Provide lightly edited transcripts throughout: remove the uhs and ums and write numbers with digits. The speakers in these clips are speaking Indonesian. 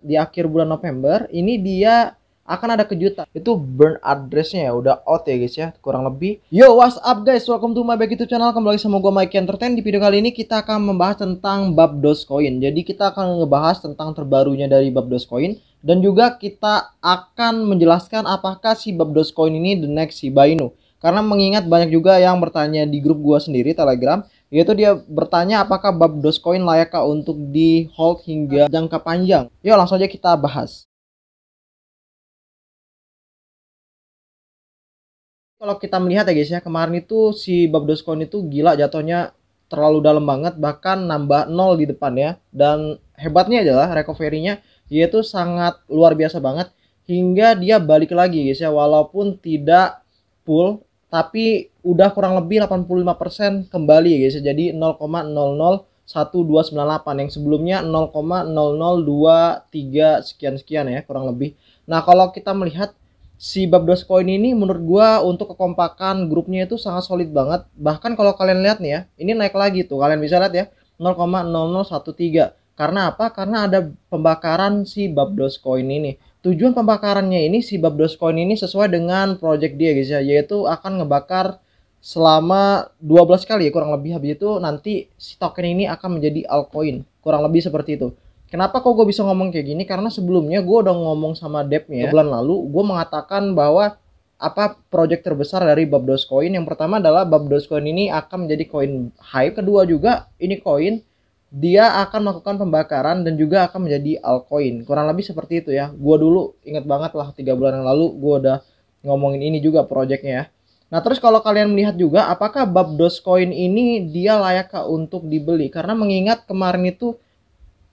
di akhir bulan November ini dia akan ada kejutan. Itu burn addressnya ya udah out ya guys ya, kurang lebih. Yo, what's up guys, welcome to my back YouTube channel. Kembali sama gue Mike Entertain. Di video kali ini kita akan membahas tentang Bab Dogecoin. Jadi kita akan ngebahas tentang terbarunya dari Bab Dogecoin, dan juga kita akan menjelaskan apakah si Bab Dogecoin ini the next Shiba Inu. Karena mengingat banyak juga yang bertanya di grup gua sendiri Telegram, yaitu dia bertanya apakah Bab Dogecoin layakkah untuk di hold hingga jangka panjang. Yuk langsung aja kita bahas. Kalau kita melihat ya guys ya, kemarin itu si Bab Dogecoin itu gila jatuhnya, terlalu dalam banget, bahkan nambah 0 di depan ya. Dan hebatnya adalah recovery-nya yaitu sangat luar biasa banget, hingga dia balik lagi guys ya, walaupun tidak full tapi udah kurang lebih 85% kembali ya guys ya. Jadi 0,001298 yang sebelumnya 0,0023 sekian ya kurang lebih. Nah, kalau kita melihat si Bab Dogecoin ini menurut gua untuk kekompakan grupnya itu sangat solid banget. Bahkan kalau kalian lihat nih ya, ini naik lagi tuh. Kalian bisa lihat ya, 0,0013. Karena apa? Karena ada pembakaran si Bab Dogecoin ini. Tujuan pembakarannya ini, si Bab Dogecoin ini sesuai dengan project dia guys ya, yaitu akan ngebakar selama 12 kali ya kurang lebih. Habis itu nanti si token ini akan menjadi altcoin. Kurang lebih seperti itu. Kenapa kok gue bisa ngomong kayak gini? Karena sebelumnya gue udah ngomong sama Depnya bulan lalu, gue mengatakan bahwa apa project terbesar dari Bab Dogecoin. Yang pertama adalah Bab Dogecoin ini akan menjadi koin hype. Kedua juga ini koin dia akan melakukan pembakaran dan juga akan menjadi altcoin. Kurang lebih seperti itu ya. Gue dulu inget banget lah 3 bulan yang lalu gue udah ngomongin ini juga projectnya ya. Nah terus kalau kalian melihat juga apakah Bab Dogecoin ini dia layakkah untuk dibeli? Karena mengingat kemarin itu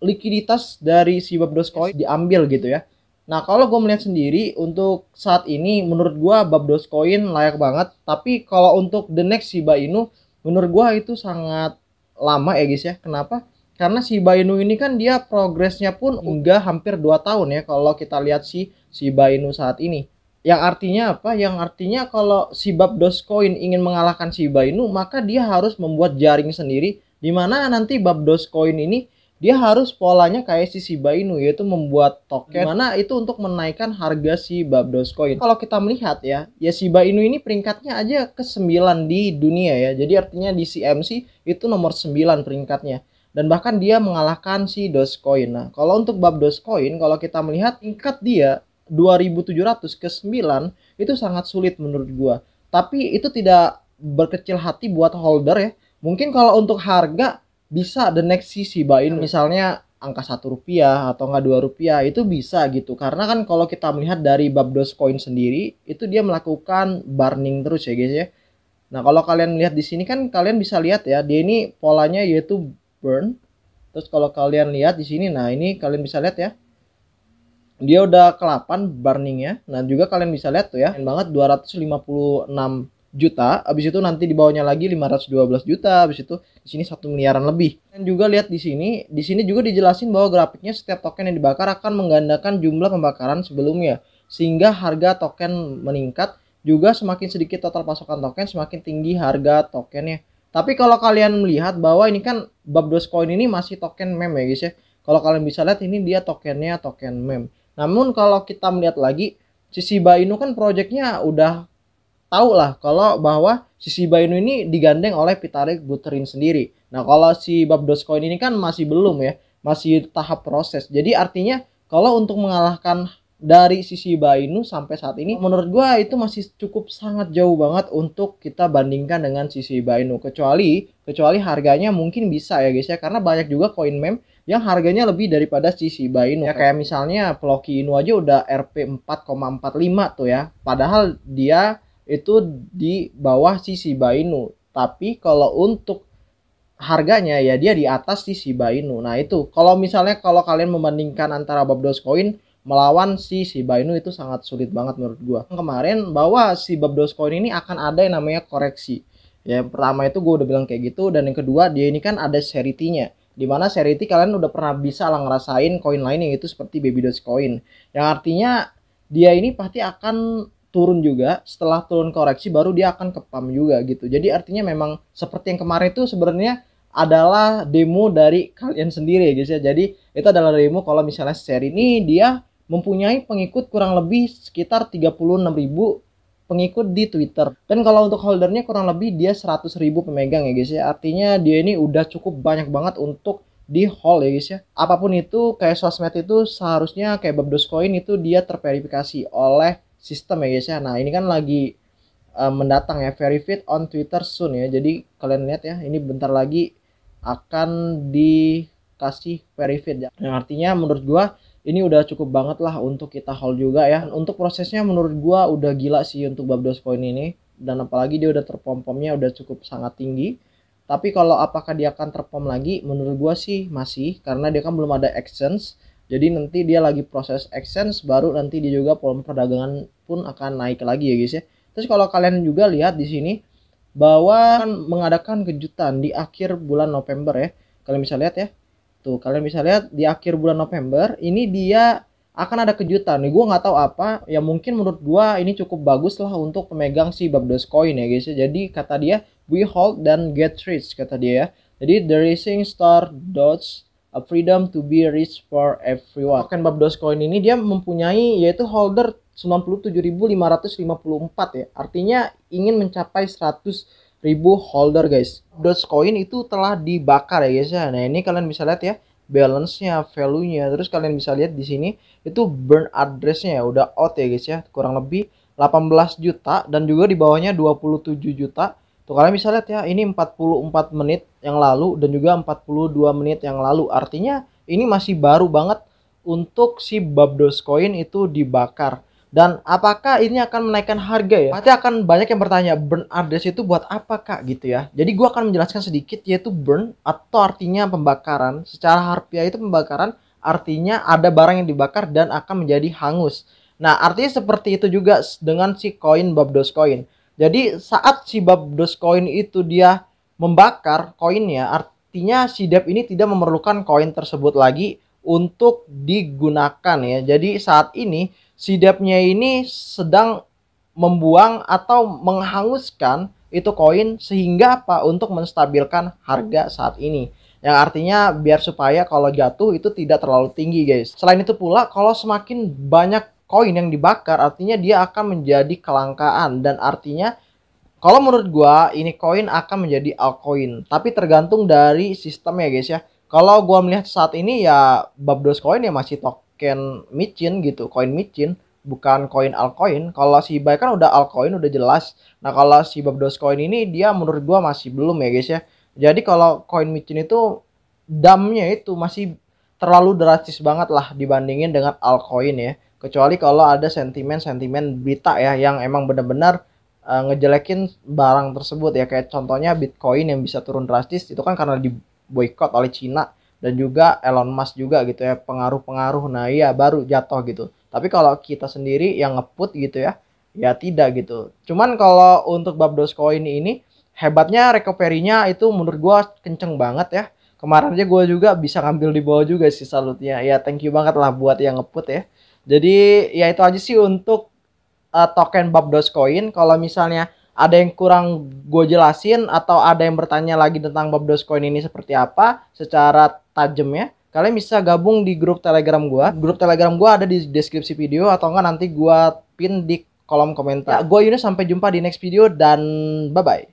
likuiditas dari si Bab Dogecoin diambil gitu ya. Nah kalau gue melihat sendiri untuk saat ini menurut gue Bab Dogecoin layak banget. Tapi kalau untuk the next Shiba Inu menurut gue itu sangat lama ya guys ya. Kenapa? Karena Shiba Inu ini kan dia progresnya pun hingga hampir 2 tahun ya kalau kita lihat si Shiba Inu saat ini. Yang artinya apa? Yang artinya kalau si Bab Dogecoin ingin mengalahkan Shiba Inu, maka dia harus membuat jaring sendiri, dimana nanti Bab Dogecoin ini dia harus polanya kayak si Shiba Inu, yaitu membuat token mana itu untuk menaikkan harga si Bab Dogecoin. Kalau kita melihat ya Shiba Inu ini peringkatnya aja ke-9 di dunia ya. Jadi artinya di CMC itu nomor 9 peringkatnya. Dan bahkan dia mengalahkan si Dogecoin. Nah, kalau untuk Bab Dogecoin kalau kita melihat tingkat dia 2700 ke 9 itu sangat sulit menurut gua. Tapi itu tidak berkecil hati buat holder ya. Mungkin kalau untuk harga bisa the next si Shiba Inu misalnya angka Rp1 atau enggak Rp2 itu bisa gitu. Karena kan kalau kita melihat dari Bab Dogecoin sendiri itu dia melakukan burning terus ya guys ya. Nah, kalau kalian lihat di sini kan kalian bisa lihat ya, dia ini polanya yaitu burn. Terus kalau kalian lihat di sini, nah ini kalian bisa lihat ya. Dia udah ke-8 burningnya. Nah, juga kalian bisa lihat tuh ya, banget 256 juta, habis itu nanti di bawahnya lagi 512 juta, habis itu di sini 1 miliaran lebih. Dan juga lihat di sini juga dijelasin bahwa grafiknya setiap token yang dibakar akan menggandakan jumlah pembakaran sebelumnya, sehingga harga token meningkat. Juga semakin sedikit total pasokan token, semakin tinggi harga tokennya. Tapi kalau kalian melihat bahwa ini kan Bab Dogecoin ini masih token meme ya guys ya. Kalau kalian bisa lihat ini dia tokennya token meme. Namun kalau kita melihat lagi si Shiba Inu kan projectnya udah tahu lah kalau bahwa si Shiba Inu ini digandeng oleh Vitalik Buterin sendiri. Nah, kalau si Bab Dogecoin ini kan masih belum ya, masih tahap proses. Jadi artinya kalau untuk mengalahkan dari si Shiba Inu sampai saat ini menurut gua itu masih cukup sangat jauh banget untuk kita bandingkan dengan si Shiba Inu, kecuali harganya mungkin bisa ya guys ya, karena banyak juga koin meme yang harganya lebih daripada si Shiba Inu ya, kayak misalnya Floki Inu aja udah Rp 4,45 tuh ya, padahal dia itu di bawah si Shiba Inu. Tapi kalau untuk harganya ya dia di atas si Shiba Inu. Nah itu kalau misalnya kalau kalian membandingkan antara Bab Dogecoin melawan si Shiba Inu itu sangat sulit banget menurut gua. Kemarin bahwa si Bab Dogecoin ini akan ada yang namanya koreksi. Ya, yang pertama itu gue udah bilang kayak gitu, dan yang kedua dia ini kan ada serity-nya. Dimana serity kalian udah pernah bisa lah ngerasain koin lain yang itu seperti Baby Dogecoin. Yang artinya dia ini pasti akan turun juga, setelah turun koreksi baru dia akan ke pump juga gitu. Jadi artinya memang seperti yang kemarin itu sebenarnya adalah demo dari kalian sendiri ya guys ya. Jadi itu adalah demo kalau misalnya share ini dia mempunyai pengikut kurang lebih sekitar 36.000 pengikut di Twitter. Dan kalau untuk holdernya kurang lebih dia 100.000 pemegang ya guys ya. Artinya dia ini udah cukup banyak banget untuk di hold ya guys ya. Apapun itu kayak sosmed itu seharusnya kayak Babdoscoin itu dia terverifikasi oleh sistem ya guys ya. Nah, ini kan lagi mendatang ya, verified on Twitter soon ya. Jadi kalian lihat ya, ini bentar lagi akan dikasih verified ya. Yang artinya menurut gua ini udah cukup banget lah untuk kita hold juga ya. Untuk prosesnya menurut gua udah gila sih untuk Babdoscoin ini, dan apalagi dia udah terpom-pomnya udah cukup sangat tinggi. Tapi kalau apakah dia akan terpom lagi, menurut gua sih masih, karena dia kan belum ada exchange. Jadi nanti dia lagi proses exchange, baru nanti dia juga volume perdagangan pun akan naik lagi ya guys ya. Terus kalau kalian juga lihat di sini bahwa akan mengadakan kejutan di akhir bulan November ya. Kalian bisa lihat ya. Tuh, kalian bisa lihat di akhir bulan November ini dia akan ada kejutan. Nih gua nggak tahu apa, ya mungkin menurut gua ini cukup bagus lah untuk pemegang si Babdoscoin ya guys ya. Jadi kata dia we hold dan get rich kata dia ya. Jadi the rising star dots a freedom to be rich for everyone. Token Babdoscoin ini dia mempunyai yaitu holder 97.554 ya. Artinya ingin mencapai 100.000 holder guys. Dogecoin itu telah dibakar ya guys ya. Nah, ini kalian bisa lihat ya balance-nya, value-nya. Terus kalian bisa lihat di sini itu burn address-nya ya udah out ya guys ya. Kurang lebih 18 juta dan juga di bawahnya 27 juta. Tuh kalian bisa lihat ya, ini 44 menit yang lalu dan juga 42 menit yang lalu. Artinya ini masih baru banget untuk si Babdoscoin itu dibakar. Dan apakah ini akan menaikkan harga ya? Pasti akan banyak yang bertanya, burn address itu buat apa kak gitu ya. Jadi gua akan menjelaskan sedikit, yaitu burn atau artinya pembakaran. Secara harfiah itu pembakaran artinya ada barang yang dibakar dan akan menjadi hangus. Nah, artinya seperti itu juga dengan si koin Babdoscoin. Jadi saat si Babdoscoin itu dia membakar koinnya, artinya si debt ini tidak memerlukan koin tersebut lagi untuk digunakan ya. Jadi saat ini si depnya ini sedang membuang atau menghanguskan itu koin sehingga apa? Untuk menstabilkan harga saat ini. Yang artinya biar supaya kalau jatuh itu tidak terlalu tinggi guys. Selain itu pula kalau semakin banyak koin yang dibakar artinya dia akan menjadi kelangkaan, dan artinya kalau menurut gua ini koin akan menjadi altcoin. Tapi tergantung dari sistem ya guys ya. Kalau gua melihat saat ini ya Babdoscoin ya masih token micin gitu, koin micin, bukan koin altcoin. Kalau si Bai kan udah altcoin udah jelas. Nah, kalau si Babdoscoin ini dia menurut gua masih belum ya guys ya. Jadi kalau koin micin itu damnya itu masih terlalu drastis banget lah dibandingin dengan altcoin ya. Kecuali kalau ada sentimen-sentimen berita ya yang emang benar-benar ngejelekin barang tersebut ya, kayak contohnya Bitcoin yang bisa turun drastis itu kan karena diboykot oleh Cina dan juga Elon Musk juga gitu ya, pengaruh-pengaruh. Nah iya baru jatuh gitu. Tapi kalau kita sendiri yang ngeput gitu ya, ya tidak gitu. Cuman kalau untuk Babdoscoin ini hebatnya recovery-nya itu menurut gua kenceng banget ya. Kemarin aja gua juga bisa ngambil di bawah juga sih salutnya. Ya thank you banget lah buat yang ngeput ya. Jadi ya itu aja sih untuk token Babdoscoin. Kalau misalnya ada yang kurang gue jelasin atau ada yang bertanya lagi tentang Babdoscoin ini seperti apa secara tajam ya, kalian bisa gabung di grup Telegram gue. Grup Telegram gue ada di deskripsi video atau enggak nanti gue pin di kolom komentar. Ya, gue Yunus, sampai jumpa di next video dan bye bye.